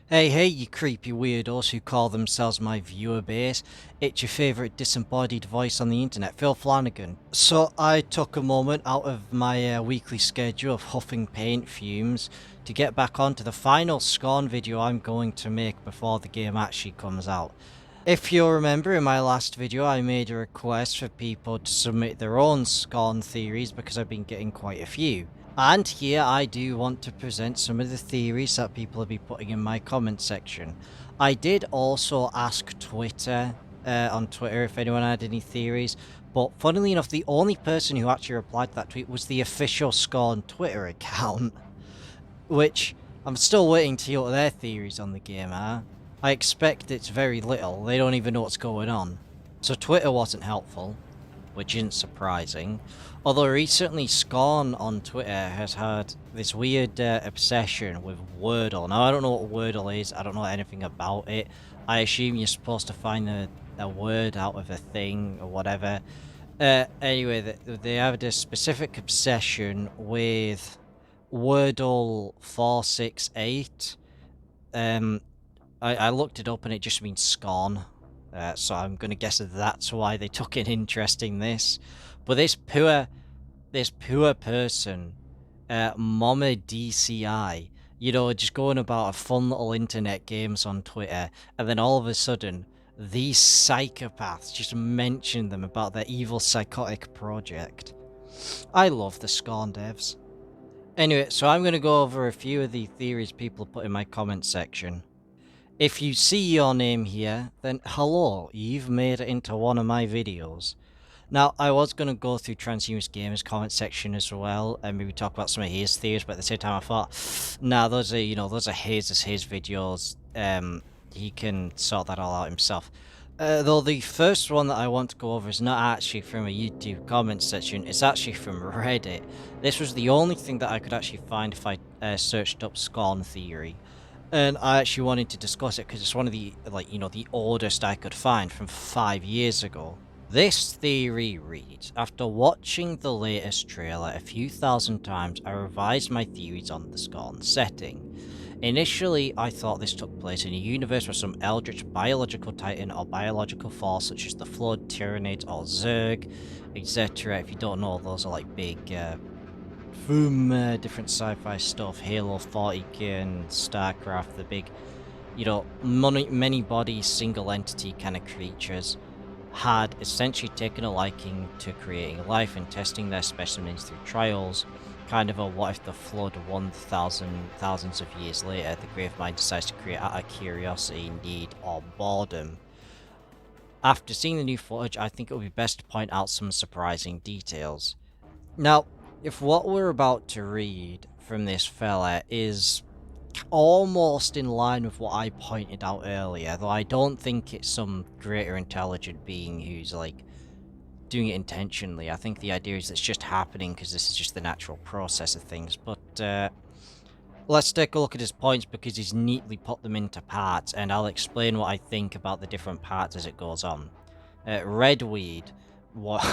Hey, you creepy weirdos who call themselves my viewer base. It's your favourite disembodied voice on the internet, Phil Flanagan. So I took a moment out of my weekly schedule of huffing paint fumes to get back onto the final Scorn video I'm going to make before the game actually comes out. If you'll remember, in my last video I made a request for people to submit their own Scorn theories because I've been getting quite a few. And here I do want to present some of the theories that people have been putting in my comment section. I did also ask Twitter, on Twitter, if anyone had any theories, but funnily enough, the only person who actually replied to that tweet was the official Scorn Twitter account, which I'm still waiting to hear what their theories on the game are. I expect it's very little, they don't even know what's going on. So Twitter wasn't helpful, which isn't surprising. Although recently Scorn on Twitter has had this weird obsession with Wordle. Now I don't know what Wordle is, I don't know anything about it. I assume you're supposed to find a word out of a thing or whatever. Anyway, they have this specific obsession with Wordle 468. I looked it up and it just means scorn. So I'm going to guess that that's why they took an interest in this. But this poor person, Mama DCI, you know, just going about a fun little internet games on Twitter, and then all of a sudden, these psychopaths just mention them about their evil psychotic project. I love the Scorn devs. Anyway, so I'm going to go over a few of the theories people put in my comment section. If you see your name here, then hello, you've made it into one of my videos. Now, I was going to go through Transhumanist Gamer's comment section as well, and maybe talk about some of his theories, but at the same time I thought, nah, those are his videos, he can sort that all out himself. Though the first one that I want to go over is not actually from a YouTube comment section, it's actually from Reddit. This was the only thing that I could actually find if I searched up Scorn Theory. And I actually wanted to discuss it because it's one of the, the oldest I could find from 5 years ago. This theory reads, after watching the latest trailer a few thousand times, I revised my theories on the Scorn setting. Initially, I thought this took place in a universe where some eldritch biological titan or biological force such as the Flood, Tyranids, or Zerg, etc. If you don't know, those are like big, from different sci-fi stuff, Halo 40k and StarCraft, the big, many bodies, single entity kind of creatures, had essentially taken a liking to creating life and testing their specimens through trials. Kind of a what if the Flood thousands of years later, the Gravemind decides to create out of curiosity, need, or boredom. After seeing the new footage, I think it would be best to point out some surprising details. Now, if what we're about to read from this fella is almost in line with what I pointed out earlier, though I don't think it's some greater intelligent being who's like doing it intentionally. I think the idea is it's just happening because this is just the natural process of things. But let's take a look at his points because he's neatly put them into parts, and I'll explain what I think about the different parts as it goes on. Redweed. What?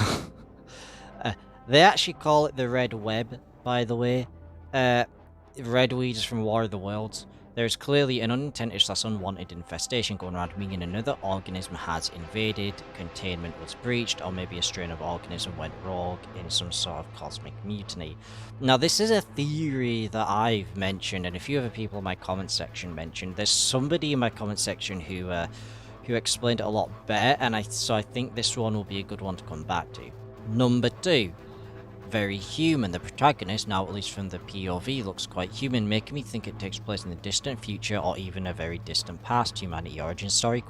They actually call it the Red Web, by the way. Redweed is from War of the Worlds. There is clearly an unintended/unwanted infestation going around, meaning another organism has invaded, containment was breached, or maybe a strain of organism went rogue in some sort of cosmic mutiny. Now, this is a theory that I've mentioned, and a few other people in my comment section mentioned. There's somebody in my comment section who explained it a lot better, and so I think this one will be a good one to come back to. Number 2. Very human. The protagonist, now at least from the POV, looks quite human, making me think it takes place in the distant future or even a very distant past. Humanity origin story, ?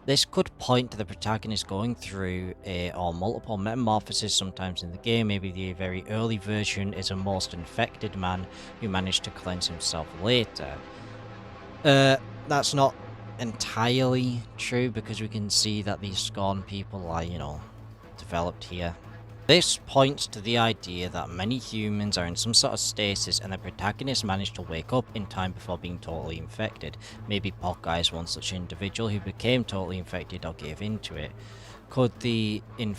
This could point to the protagonist going through a or multiple metamorphoses sometimes in the game. Maybe the very early version is a most infected man who managed to cleanse himself later. That's not entirely true because we can see that these Scorn people are, developed here. This points to the idea that many humans are in some sort of stasis and the protagonist managed to wake up in time before being totally infected. Maybe Poggai is one such individual who became totally infected or gave into it. could the he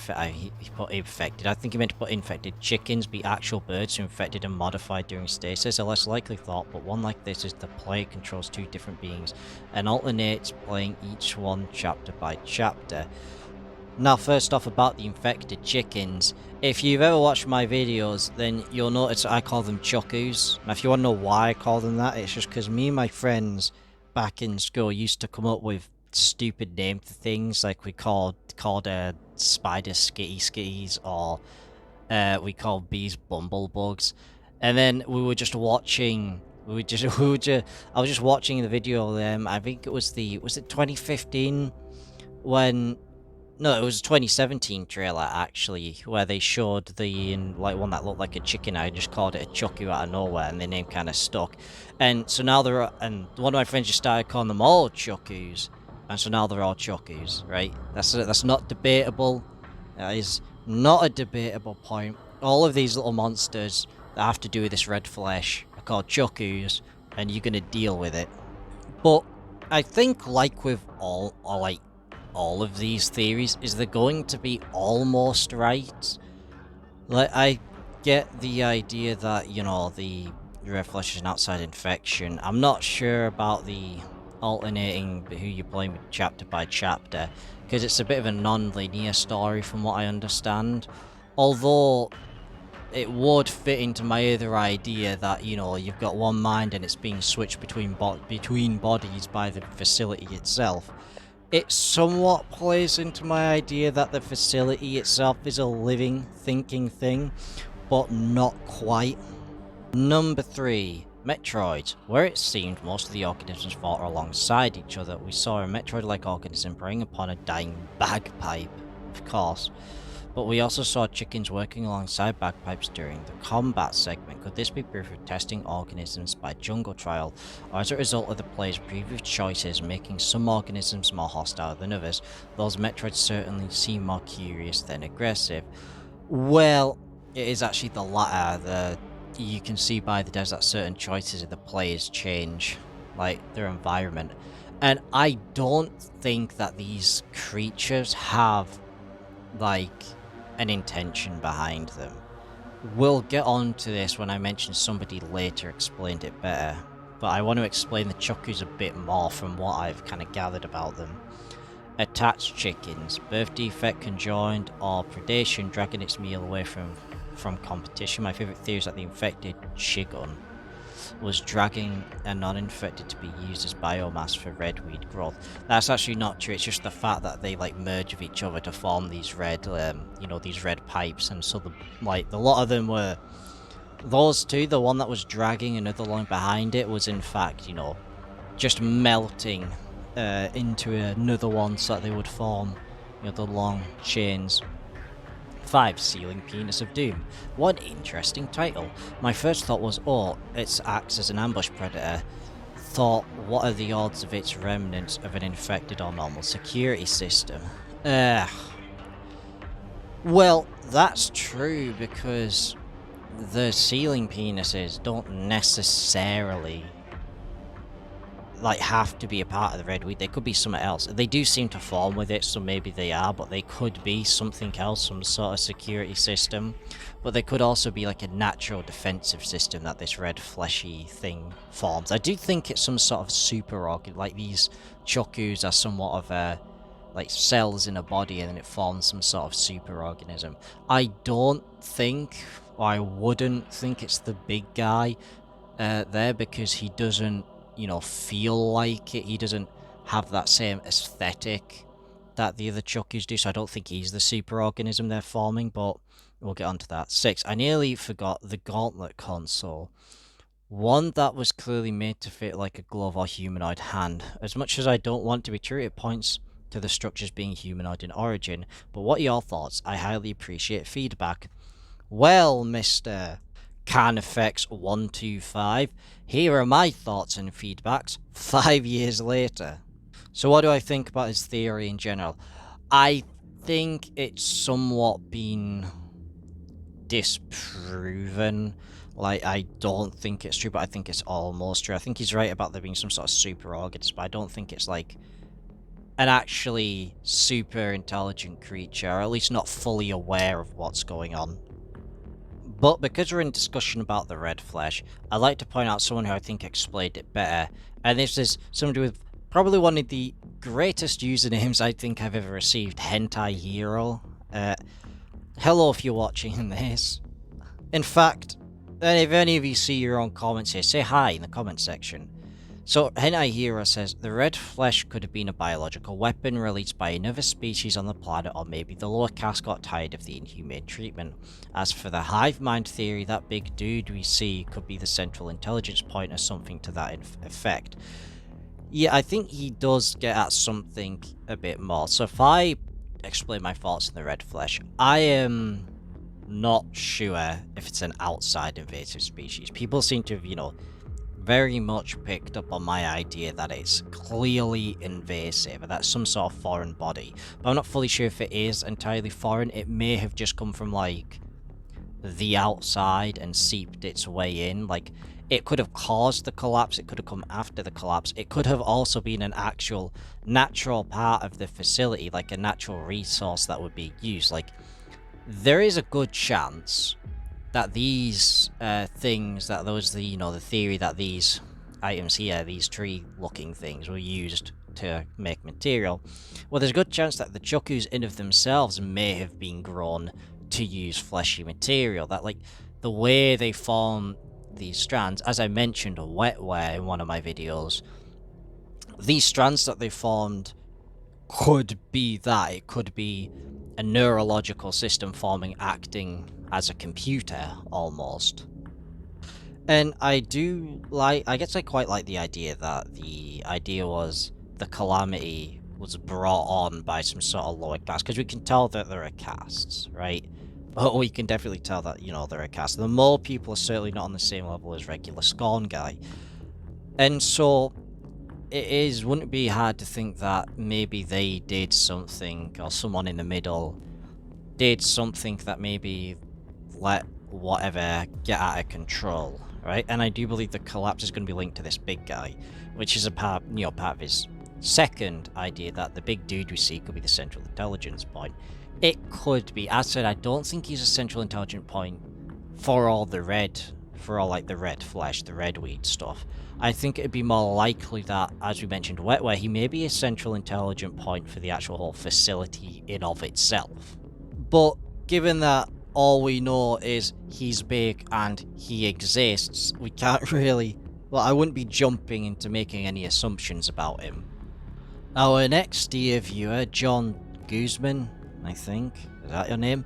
put infected. I think he meant to put infected chickens be actual birds who infected and modified during stasis? A less likely thought, but one like this is the player controls two different beings and alternates playing each one chapter by chapter. Now, first off, about the infected chickens, if you've ever watched my videos, then you'll notice I call them chuckoos. Now, if you want to know why I call them that, it's just because me and my friends back in school used to come up with stupid names to things, like we called spiders skitty skitties, or we called bees bumblebugs. And then we were just watching. I was just watching the video. I think it was was it 2015 when. No, it was a 2017 trailer, actually, where they showed like, one that looked like a chicken. I just called it a chucku out of nowhere, and the name kind of stuck. And so now and one of my friends just started calling them all chuckus, and so now they're all chuckus, right? That's not debatable. That is not a debatable point. All of these little monsters that have to do with this red flesh are called chuckus, and you're gonna deal with it. But I think, like with all of these theories, is they're going to be almost right. Like, I get the idea that, you know, the red flesh is an outside infection. I'm not sure about the alternating who you're playing with chapter by chapter, because it's a bit of a non-linear story from what I understand. Although it would fit into my other idea that, you know, you've got one mind and it's being switched between bodies by the facility itself. It somewhat plays into my idea that the facility itself is a living, thinking thing, but not quite. Number 3, Metroids. Where it seemed most of the organisms fought alongside each other, we saw a Metroid-like organism preying upon a dying bagpipe, of course. But we also saw chickens working alongside bagpipes during the combat segment. Could this be proof of testing organisms by jungle trial, or as a result of the player's previous choices making some organisms more hostile than others? Those Metroids certainly seem more curious than aggressive. Well, it is actually the latter. You can see by the devs that certain choices of the players change, like their environment. And I don't think that these creatures have, like, an intention behind them. We'll get on to this when I mention somebody later explained it better, but I want to explain the chuckus a bit more from what I've kind of gathered about them. Attached chickens, birth defect conjoined, or predation dragging its meal away from competition. My favourite theory is that the infected chicken was dragging a non-infected to be used as biomass for redweed growth. That's actually not true. It's just the fact that they like merge with each other to form these red, you know, these red pipes, and so a lot of them were those two. The one that was dragging another one behind it was in fact, you know, just melting into another one so that they would form, you know, the long chains. 5. Sealing Penis of Doom. What an interesting title. My first thought was, oh, it acts as an ambush predator. Thought, what are the odds of its remnants of an infected or normal security system? Well, that's true, because the sealing penises don't necessarily like have to be a part of the redweed. They could be something else. They do seem to form with it, so maybe they are, but they could be something else, some sort of security system. But they could also be like a natural defensive system that this red fleshy thing forms. I do think it's some sort of super organ, like these chuckus are somewhat of like cells in a body, and then it forms some sort of super organism. I don't think, or I wouldn't think it's the big guy there, because he doesn't, you know, feel like it. He doesn't have that same aesthetic that the other chuckies do, so I don't think he's the super organism they're forming, but we'll get onto that. 6. I nearly forgot the gauntlet console. One that was clearly made to fit like a glove or humanoid hand. As much as I don't want to be true, it points to the structures being humanoid in origin. But what are your thoughts? I highly appreciate feedback. Well, Mr. Carnifex125, here are my thoughts and feedbacks 5 years later. So what do I think about his theory in general? I think it's somewhat been disproven. Like, I don't think it's true, but I think it's almost true. I think he's right about there being some sort of super organism, but I don't think it's like an actually super intelligent creature, or at least not fully aware of what's going on. But because we're in discussion about the red flesh, I'd like to point out someone who I think explained it better, and this is somebody with probably one of the greatest usernames I think I've ever received, Hentai Hero. Hello if you're watching this. In fact, if any of you see your own comments here, say hi in the comment section. So, Hentai Hero says, the red flesh could have been a biological weapon released by another species on the planet, or maybe the lower caste got tired of the inhumane treatment. As for the hive mind theory, that big dude we see could be the central intelligence point or something to that effect. Yeah, I think he does get at something a bit more. So if I explain my thoughts on the red flesh, I am not sure if it's an outside invasive species. People seem to have, very much picked up on my idea that it's clearly invasive, and that's some sort of foreign body. But I'm not fully sure if it is entirely foreign. It may have just come from, like, the outside and seeped its way in. Like, it could have caused the collapse, it could have come after the collapse, it could have also been an actual natural part of the facility, like a natural resource that would be used. Like, there is a good chance that these things, that those, the theory that these items here, these tree-looking things, were used to make material. Well, there's a good chance that the Chukus in of themselves may have been grown to use fleshy material. That, like, the way they form these strands, as I mentioned wetware in one of my videos, these strands that they formed could be that. It could be a neurological system forming, acting as a computer, almost. And I guess I quite like the idea that the idea was the calamity was brought on by some sort of lower caste, because we can tell that there are castes, right? But we can definitely tell that, there are castes. The mole people are certainly not on the same level as regular Scorn guy. And so wouldn't it be hard to think that maybe they did something, or someone in the middle did something that maybe let whatever get out of control, right? And I do believe the collapse is going to be linked to this big guy, which is a part of his second idea, that the big dude we see could be the central intelligence point. It could be. As I said, I don't think he's a central intelligence point for all the red flesh, the red weed stuff. I think it'd be more likely that, as we mentioned, wetware, he may be a central intelligent point for the actual whole facility in of itself. But given that all we know is he's big and he exists, we can't really... Well, I wouldn't be jumping into making any assumptions about him. Our next dear viewer, John Guzman, I think, is that your name?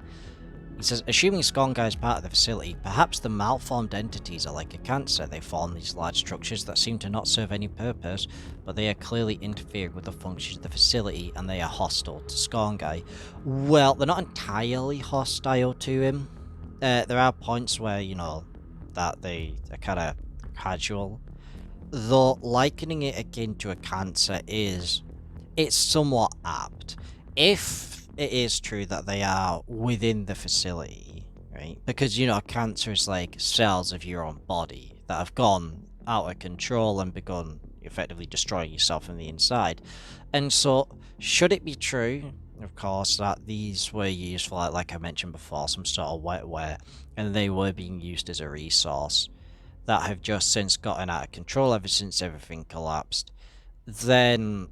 He says, assuming Skonga is part of the facility, perhaps the malformed entities are like a cancer. They form these large structures that seem to not serve any purpose, but they are clearly interfering with the functions of the facility, and they are hostile to Skonga. Well, they're not entirely hostile to him. There are points where, that they are kind of casual. Though likening it again to a cancer it's somewhat apt. If it is true that they are within the facility, right? Because, cancer is like cells of your own body that have gone out of control and begun effectively destroying yourself from the inside. And so, should it be true, of course, that these were used for, like I mentioned before, some sort of wetware, and they were being used as a resource that have just since gotten out of control ever since everything collapsed, then...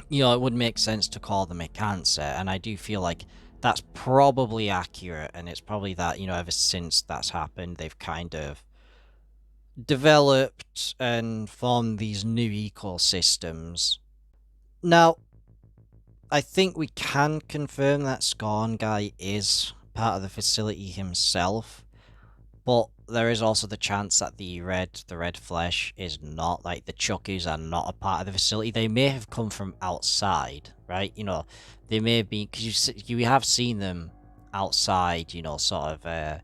it would make sense to call them a cancer, and I do feel like that's probably accurate, and it's probably that, ever since that's happened, they've kind of developed and formed these new ecosystems. Now, I think we can confirm that Scorn Guy is part of the facility himself, but there is also the chance that the red flesh is not. Like, the Chuckies are not a part of the facility. They may have come from outside, right? They may be, because you have seen them outside, sort of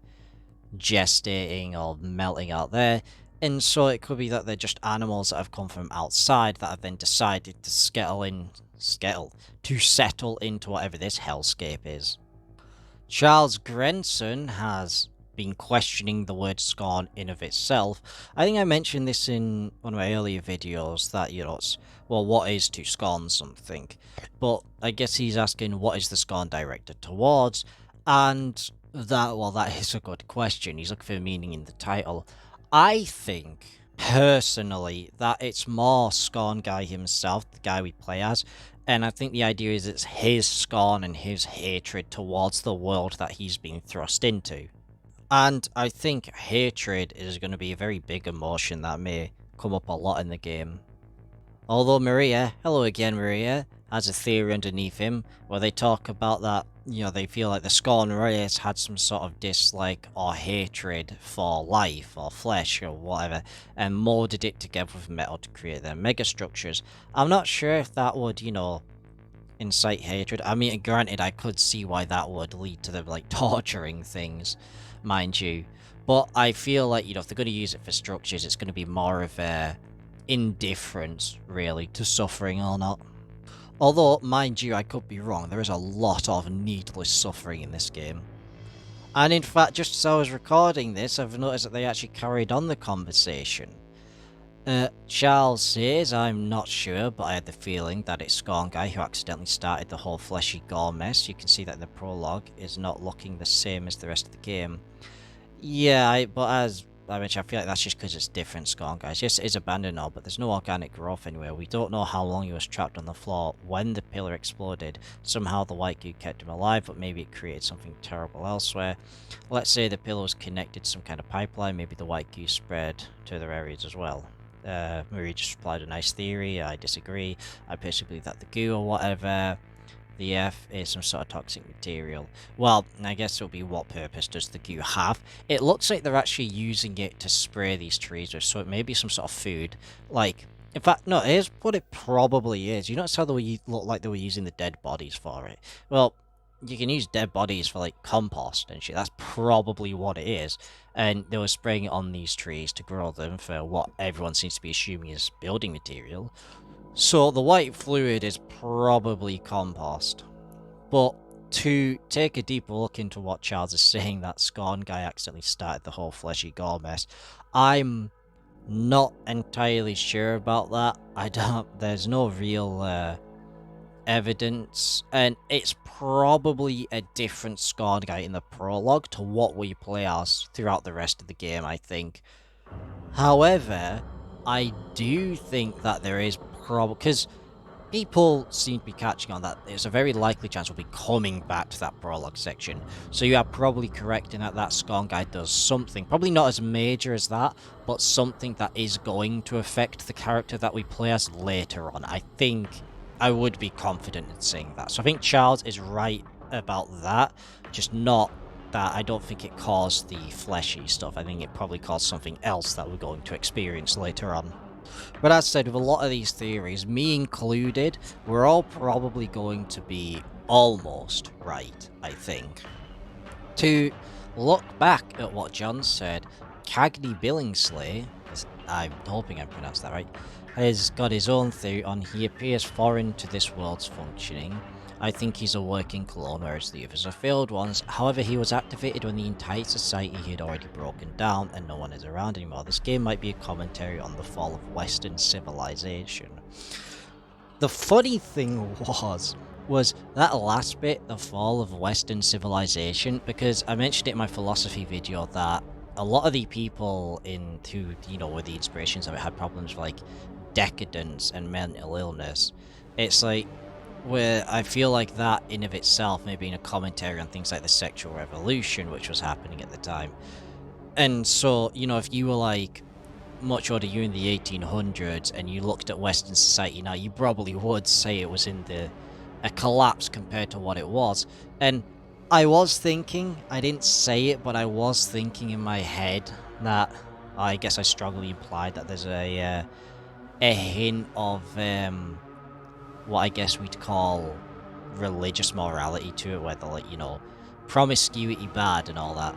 gestating or melting out there. And so it could be that they're just animals that have come from outside that have then decided to settle into whatever this hellscape is. Charles Grenson has been questioning the word scorn in of itself. I think I mentioned this in one of my earlier videos that, you know, it's, well, what is to scorn something? But I guess he's asking, what is the scorn directed towards? And that, well, that is a good question. He's looking for meaning in the title. I think, personally, that it's more Scorn Guy himself, the guy we play as, and I think the idea is it's his scorn and his hatred towards the world that he's been thrust into. And I think hatred is going to be a very big emotion that may come up a lot in the game. Although Maria, hello again Maria, has a theory underneath him where they talk about that, you know, they feel like the Scorn race had some sort of dislike or hatred for life or flesh or whatever and molded it together with metal to create their megastructures. I'm not sure if that would, you know, incite hatred. I mean, granted, I could see why that would lead to them, like, torturing things, mind you. But I feel like, you know, if they're going to use it for structures, it's going to be more of a indifference, really, to suffering or not. Although, mind you, I could be wrong. There is a lot of needless suffering in this game. And in fact, just as I was recording this, I've noticed that they actually carried on the conversation. Charles says, I'm not sure, but I had the feeling that it's Scorn Guy who accidentally started the whole fleshy gore mess. You can see that the prologue is not looking the same as the rest of the game. Yeah, but as I mentioned, I feel like that's just because it's different Scorn Guys. Yes, it is abandoned now, but there's no organic growth anywhere. We don't know how long he was trapped on the floor when the pillar exploded. Somehow the white goo kept him alive, but maybe it created something terrible elsewhere. Let's say the pillar was connected to some kind of pipeline. Maybe the white goo spread to other areas as well. Marie just replied a nice theory. I disagree. I personally believe that the goo or whatever the F is some sort of toxic material. Well, I guess it'll be what purpose does the goo have? It looks like they're actually using it to spray these trees with, so it may be some sort of food. Like, in fact, no, here's what it probably is. You notice how they look like they were using the dead bodies for it? Well, you can use dead bodies for, like, compost and shit. That's probably what it is. And they were spraying it on these trees to grow them for what everyone seems to be assuming is building material. So the white fluid is probably compost. But to take a deeper look into what Charles is saying, that Scorn Guy accidentally started the whole fleshy gore mess, I'm not entirely sure about that. There's no real evidence, and it's probably a different Scorn Guy in the prologue to what we play as throughout the rest of the game, I think. However, I do think that there is probably, because people seem to be catching on that there's a very likely chance we'll be coming back to that prologue section. So you are probably correct in that Scorn Guy does something, probably not as major as that, but something that is going to affect the character that we play as later on. I think I would be confident in saying that. So I think Charles is right about that, just not that I don't think it caused the fleshy stuff. I think it probably caused something else that we're going to experience later on. But as said, with a lot of these theories, me included, we're all probably going to be almost right, I think. To look back at what John said, Cagney Billingsley, I'm hoping I pronounced that right, has got his own theory on he appears foreign to this world's functioning. I think he's a working clone, whereas the others are failed ones. However, he was activated when the entire society had already broken down and no one is around anymore. This game might be a commentary on the fall of Western civilization. The funny thing was that last bit, the fall of Western civilization, because I mentioned it in my philosophy video that a lot of the people who, you know, were the inspirations of it had problems with, like, decadence and mental illness. It's like, where I feel like that in of itself may be a commentary on things like the sexual revolution which was happening at the time. And so, you know, if you were like much older, you in the 1800s, and you looked at Western society now, you probably would say it was in a collapse compared to what it was. And I was thinking, I didn't say it, but I was thinking in my head that, I guess I strongly implied that there's a hint of what I guess we'd call religious morality to it, where they're like, you know, promiscuity bad and all that.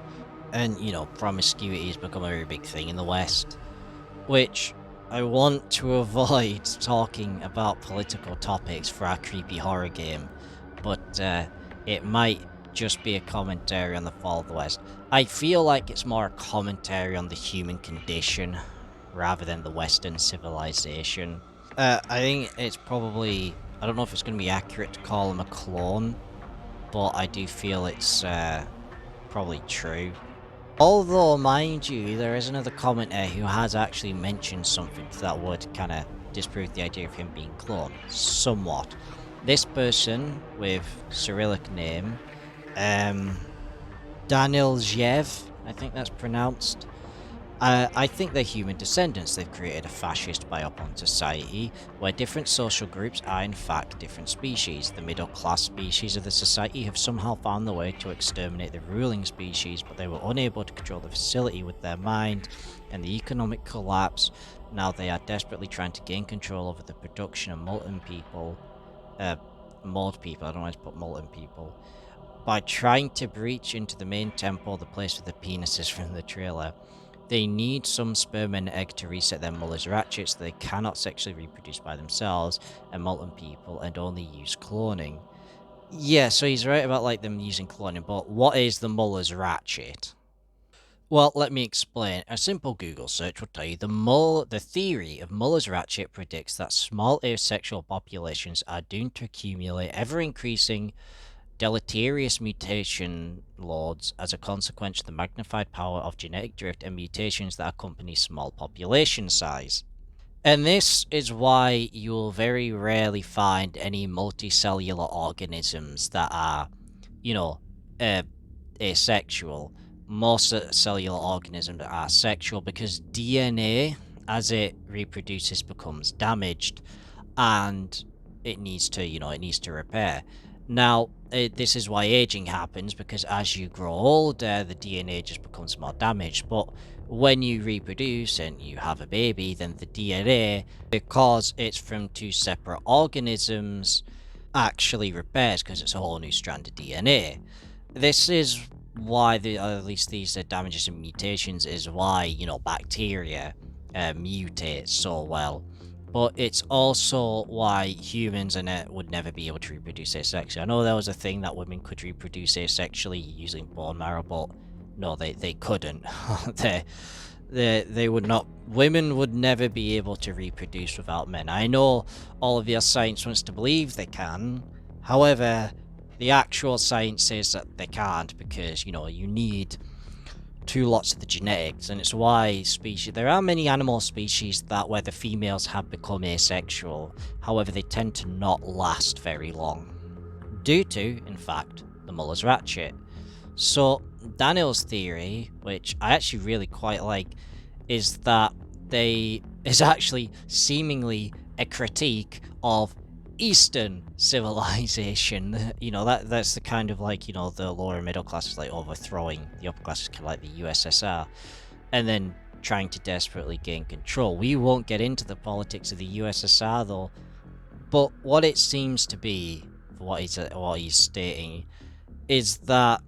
And, you know, promiscuity has become a very big thing in the West, which I want to avoid talking about political topics for our creepy horror game, but it might just be a commentary on the fall of the West. I feel like it's more a commentary on the human condition rather than the Western civilization. I think it's probably... I don't know if it's going to be accurate to call him a clone, but I do feel it's probably true. Although, mind you, there is another commenter who has actually mentioned something that would kind of disprove the idea of him being cloned, somewhat. This person with Cyrillic name, Daniel Zhev, I think that's pronounced. I think they're human descendants. They've created a fascist biopon society where different social groups are in fact different species. The middle class species of the society have somehow found the way to exterminate the ruling species, but they were unable to control the facility with their mind, and the economic collapse. Now they are desperately trying to gain control over the production of molten people. Mold people, I don't know why to put molten people. By trying to breach into the main temple, the place with the penises from the trailer. They need some sperm and egg to reset their Muller's ratchet so they cannot sexually reproduce by themselves and molten people and only use cloning. Yeah, so he's right about like them using cloning, but what is the Muller's ratchet? Well, let me explain. A simple Google search will tell you the theory of Muller's ratchet predicts that small asexual populations are doomed to accumulate ever-increasing deleterious mutation loads as a consequence of the magnified power of genetic drift and mutations that accompany small population size. And this is why you'll very rarely find any multicellular organisms that are, you know, asexual. Most cellular organisms are sexual because DNA, as it reproduces, becomes damaged, and it needs to repair. Now, this is why aging happens, because as you grow older, the DNA just becomes more damaged. But when you reproduce and you have a baby, then the DNA, because it's from two separate organisms, actually repairs because it's a whole new strand of DNA. This is why, at least these damages and mutations, is why, bacteria mutate so well. But it's also why humans would never be able to reproduce asexually. I know there was a thing that women could reproduce asexually using bone marrow, but no, they couldn't. they would not. Women would never be able to reproduce without men. I know all of your science wants to believe they can. However, the actual science says that they can't because, you need two lots of the genetics, and it's why there are many animal species that where the females have become asexual. However, they tend to not last very long due to, in fact, the Muller's ratchet. So Daniel's theory, which I actually really quite like, is that is actually seemingly a critique of Eastern civilization. That's the kind of the lower middle classes overthrowing the upper classes, kind of like the USSR, and then trying to desperately gain control. We won't get into the politics of the USSR though, but what it seems to be, what he's stating, is that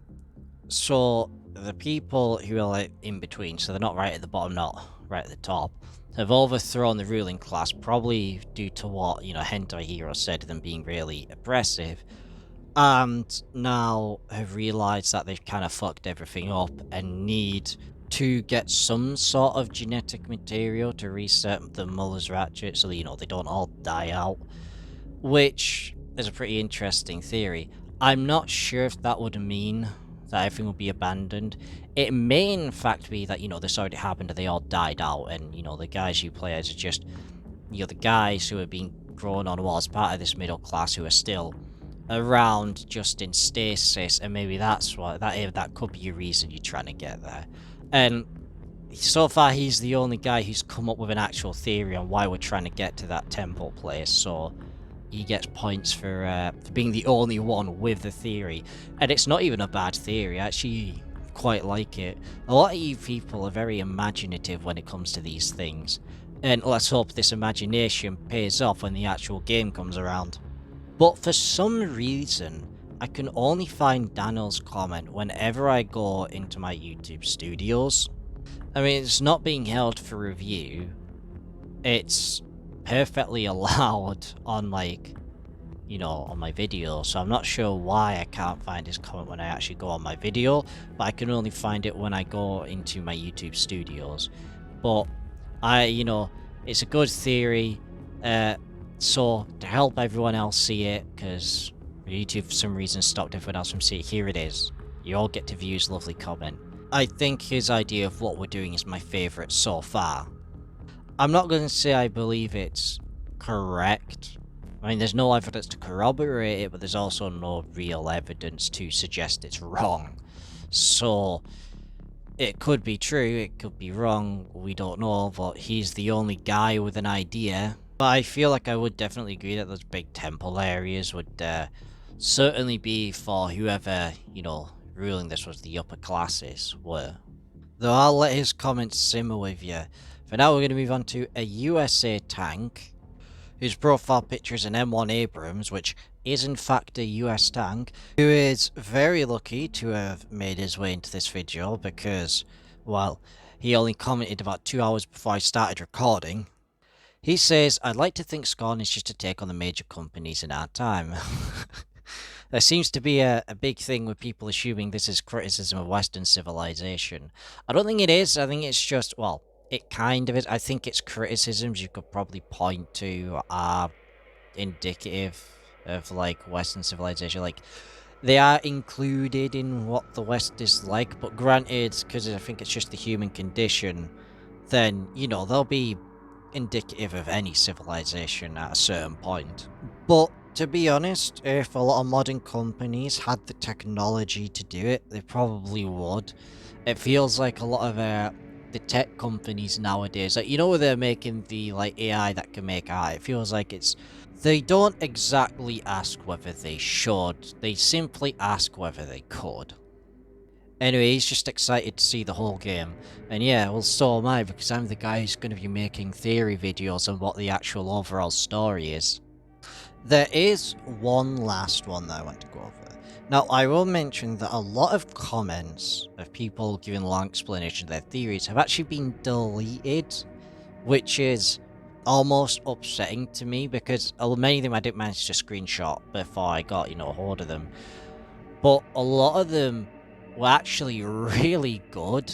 the people who are in between, so they're not right at the bottom, not right at the top, have overthrown the ruling class, probably due to what, Hentai Hero said, them being really oppressive, and now have realised that they've kind of fucked everything up and need to get some sort of genetic material to reset the Muller's ratchet so that, they don't all die out, which is a pretty interesting theory. I'm not sure if that would mean that everything will be abandoned. It may in fact be that, this already happened and they all died out, and, the guys you play as are just, the guys who are being grown on as part of this middle class who are still around just in stasis, and maybe that's what, that could be a reason you're trying to get there. And so far he's the only guy who's come up with an actual theory on why we're trying to get to that temple place, so he gets points for being the only one with the theory. And it's not even a bad theory, I actually quite like it. A lot of you people are very imaginative when it comes to these things, and let's hope this imagination pays off when the actual game comes around. But for some reason, I can only find Daniel's comment whenever I go into my YouTube studios. I mean, it's not being held for review. It's perfectly allowed on, you know, on my video, so I'm not sure why I can't find his comment when I actually go on my video, but I can only find it when I go into my YouTube studios. But you know, it's a good theory, so to help everyone else see it, because YouTube for some reason stopped everyone else from seeing it, here it is. You all get to view his lovely comment. I think his idea of what we're doing is my favourite so far. I'm not going to say I believe it's correct. I mean, there's no evidence to corroborate it, but there's also no real evidence to suggest it's wrong. So, it could be true, it could be wrong, we don't know, but he's the only guy with an idea. But I feel like I would definitely agree that those big temple areas would certainly be for whoever, you know, ruling this was the upper classes were. Though I'll let his comments simmer with you. For now, we're going to move on to a USA tank, whose profile picture is an M1 Abrams, which is in fact a US tank, who is very lucky to have made his way into this video because, well, he only commented about 2 hours before I started recording. He says, "I'd like to think Scorn is just a take on the major companies in our time." There seems to be a big thing with people assuming this is criticism of Western civilization. I don't think it is. I think it's just, well, it kind of is. I think it's criticisms you could probably point to are indicative of, like, Western civilization. Like, they are included in what the West is like, but granted, because I think it's just the human condition, then, you know, they'll be indicative of any civilization at a certain point. But to be honest, if a lot of modern companies had the technology to do it, they probably would. It feels like a lot of the tech companies nowadays, like, you know, where they're making the, like, AI that can make art, it feels like they don't exactly ask whether they should, they simply ask whether they could. Anyway, he's just excited to see the whole game. And yeah, well, so am I, because I'm the guy who's going to be making theory videos on what the actual overall story is. There is one last one that I want to go over. Now, I will mention that a lot of comments of people giving long explanation of their theories have actually been deleted, which is almost upsetting to me, because many of them I didn't manage to screenshot before I got, you know, a hold of them. But a lot of them were actually really good,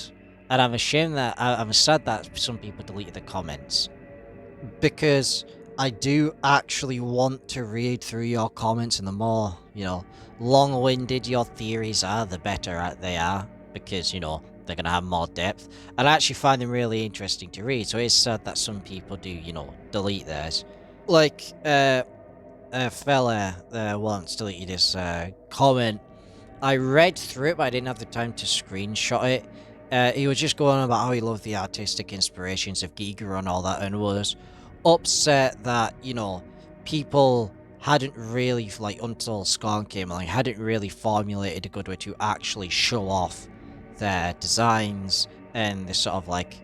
and I'm ashamed that I'm sad that some people deleted the comments, because I do actually want to read through your comments, and the more, you know, long-winded your theories are, the better they are, because, you know, they're going to have more depth, and I actually find them really interesting to read, so it's sad that some people do, you know, delete theirs. Like, a fella once deleted his comment. I read through it, but I didn't have the time to screenshot it. He was just going on about how he loved the artistic inspirations of Giga and all that, and was upset that, you know, people hadn't really, like, until Scorn came along, hadn't really formulated a good way to actually show off their designs and this sort of, like,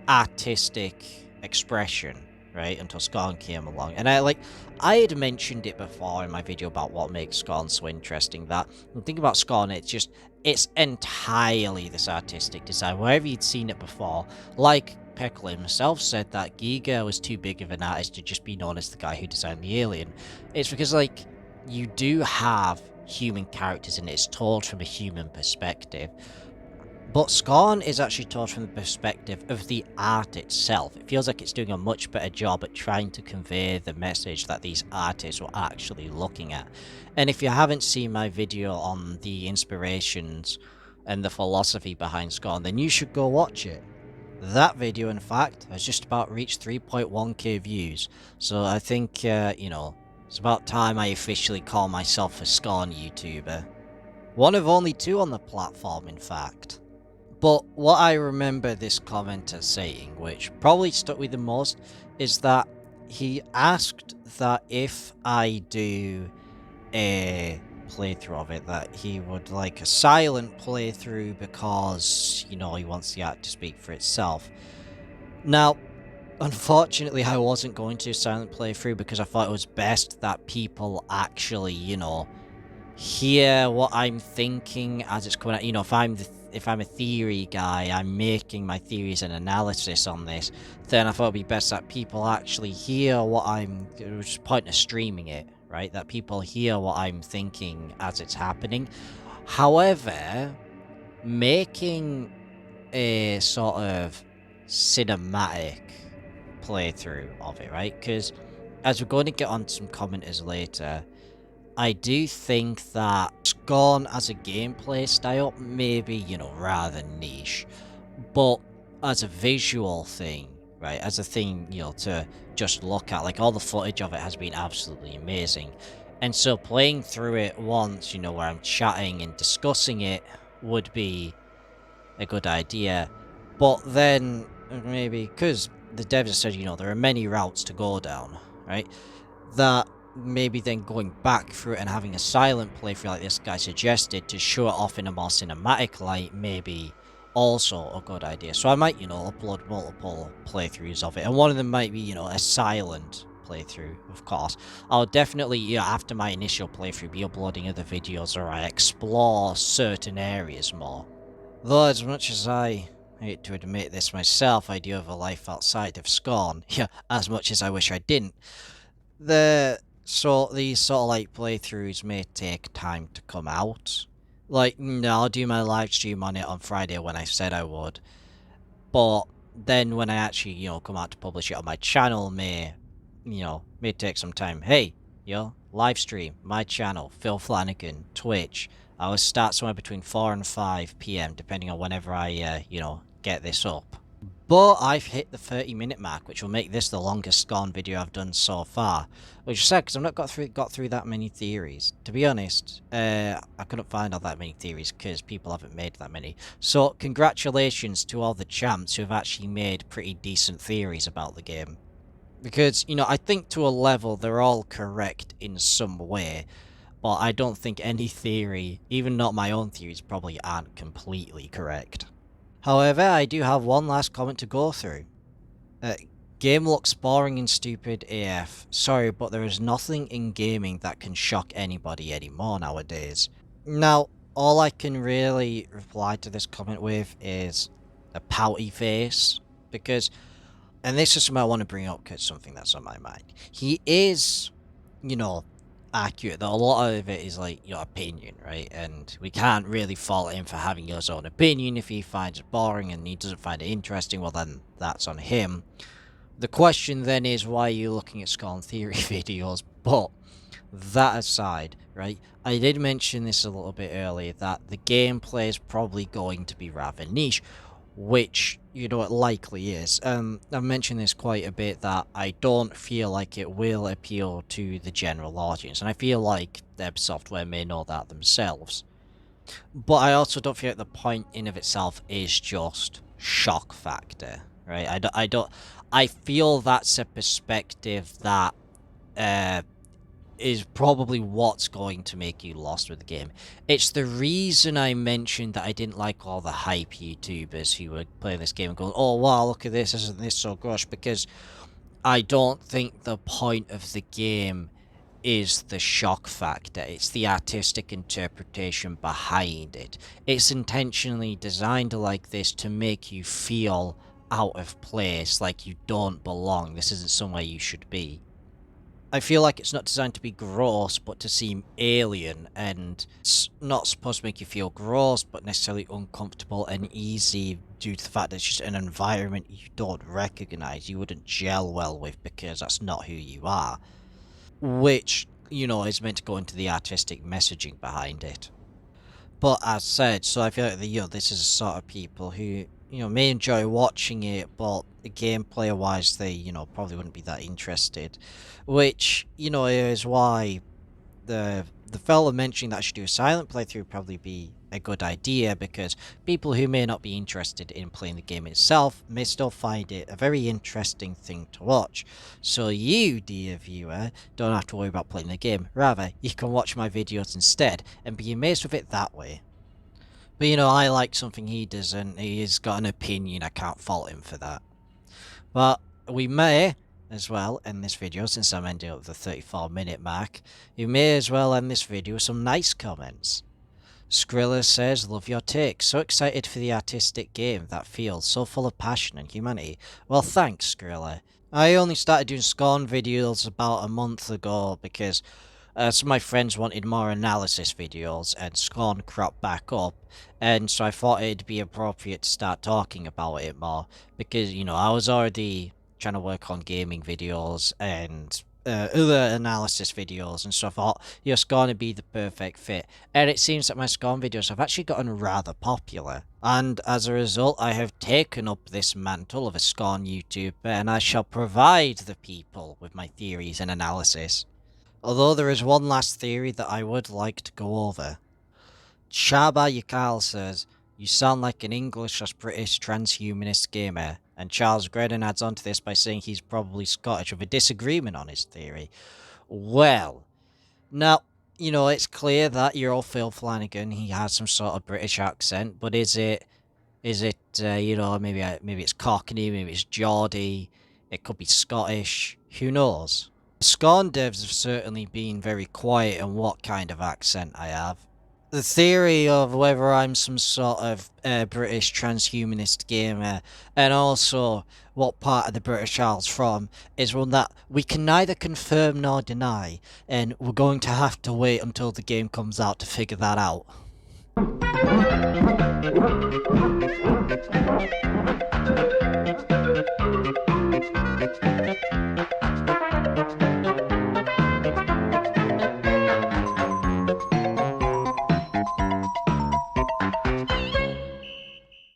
artistic expression, right, until Scorn came along. And I had mentioned it before in my video about what makes Scorn so interesting, that the thing about Scorn, it's entirely this artistic design. Wherever you'd seen it before, like Pickle himself said that Giga was too big of an artist to just be known as the guy who designed the alien. It's because, like, you do have human characters and it's told from a human perspective. But Scorn is actually told from the perspective of the art itself. It feels like it's doing a much better job at trying to convey the message that these artists were actually looking at. And if you haven't seen my video on the inspirations and the philosophy behind Scorn, then you should go watch it. That video, in fact, has just about reached 3.1k views. So I think, you know, it's about time I officially call myself a Scorn YouTuber. One of only 2 on the platform, in fact. But what I remember this commenter saying, which probably stuck with the most, is that he asked that if I do a playthrough of it, that he would like a silent playthrough because, you know, he wants the art to speak for itself. Now, unfortunately, I wasn't going to silent playthrough because I thought it was best that people actually, you know, hear what I'm thinking as it's coming out. You know, if I'm a theory guy, I'm making my theories and analysis on this, then I thought it'd be best that people actually hear what I'm... It was the point of streaming it, right? That people hear what I'm thinking as it's happening. However, making a sort of cinematic playthrough of it, right? Because as we're going to get on some commenters later, I do think that Scorn as a gameplay style may be, rather niche, but as a visual thing, right, as a thing, to just look at, like, all the footage of it has been absolutely amazing. And so playing through it once, where I'm chatting and discussing it would be a good idea. But then maybe, because the devs have said, there are many routes to go down, right? That maybe then going back through it and having a silent playthrough like this guy suggested to show it off in a more cinematic light maybe also a good idea. So I might, upload multiple playthroughs of it, and one of them might be, a silent playthrough, of course. I'll definitely, after my initial playthrough, be uploading other videos where I explore certain areas more. Though as much as I hate to admit this myself, I do have a life outside of Scorn. Yeah, as much as I wish I didn't. These sort of like playthroughs may take time to come out. Like, no, I'll do my live stream on it on Friday when I said I would. But then when I actually, come out to publish it on my channel may take some time. Hey, live stream, my channel, Phil Flanagan, Twitch. I will start somewhere between 4 and 5 p.m. depending on whenever I, get this up. But I've hit the 30-minute mark, which will make this the longest Scorn video I've done so far. Which is sad, because I've not got through that many theories. To be honest, I couldn't find all that many theories, because people haven't made that many. So, congratulations to all the champs who have actually made pretty decent theories about the game. Because, I think to a level they're all correct in some way. But I don't think any theory, even not my own theories, probably aren't completely correct. However, I do have one last comment to go through. Game looks boring and stupid AF. Sorry, but there is nothing in gaming that can shock anybody anymore nowadays. Now, all I can really reply to this comment with is a pouty face. Because, and this is something I want to bring up because it's something that's on my mind. He is, accurate, that a lot of it is like your opinion, right? And we can't really fault him for having his own opinion. If he finds it boring and he doesn't find it interesting, well then that's on him. The question then is, why are you looking at Scorn Theory videos? But that aside, right, I did mention this a little bit earlier, that the gameplay is probably going to be rather niche, which, it likely is. I've mentioned this quite a bit, that I don't feel like it will appeal to the general audience, and I feel like Deb Software may know that themselves. But I also don't feel like the point in of itself is just shock factor, right? I feel that's a perspective that is probably what's going to make you lost with the game. It's the reason I mentioned that I didn't like all the hype YouTubers who were playing this game and going, oh wow, look at this, isn't this so gosh? Because I don't think the point of the game is the shock factor. It's the artistic interpretation behind it. It's intentionally designed like this to make you feel out of place, like you don't belong. This isn't somewhere you should be. I feel like it's not designed to be gross, but to seem alien, and it's not supposed to make you feel gross, but necessarily uncomfortable and easy due to the fact that it's just an environment you don't recognize, you wouldn't gel well with, because that's not who you are. Which, is meant to go into the artistic messaging behind it. But as said, so I feel like this is a sort of people who, may enjoy watching it, but gameplay-wise, they, probably wouldn't be that interested. Which, is why the fella mentioning that I should do a silent playthrough would probably be a good idea, because people who may not be interested in playing the game itself may still find it a very interesting thing to watch. So you, dear viewer, don't have to worry about playing the game. Rather, you can watch my videos instead and be amazed with it that way. But I like something he doesn't. He's got an opinion, I can't fault him for that. But we may as well end this video, since I'm ending up the 34-minute mark. You may as well end this video with some nice comments. Skrilla says, love your take. So excited for the artistic game that feels so full of passion and humanity. Well, thanks, Skrilla. I only started doing Scorn videos about a month ago because Some of my friends wanted more analysis videos, and Scorn cropped back up, and so I thought it'd be appropriate to start talking about it more, because, you know, I was already trying to work on gaming videos and other analysis videos, and so I thought, you're Scorn would be the perfect fit. And it seems that my Scorn videos have actually gotten rather popular, and as a result, I have taken up this mantle of a Scorn YouTuber, and I shall provide the people with my theories and analysis. Although there is one last theory that I would like to go over. Chaba Yakal says, "You sound like an English/British transhumanist gamer," and Charles Gredden adds on to this by saying he's probably Scottish, with a disagreement on his theory. Well, now, you know, it's clear that you're all Phil Flanagan, he has some sort of British accent, but is it, you know, maybe it's Cockney, maybe it's Geordie, it could be Scottish, who knows? Scorn devs have certainly been very quiet on what kind of accent I have. The theory of whether I'm some sort of British transhumanist gamer, and also what part of the British Isles from, is one that we can neither confirm nor deny, and we're going to have to wait until the game comes out to figure that out.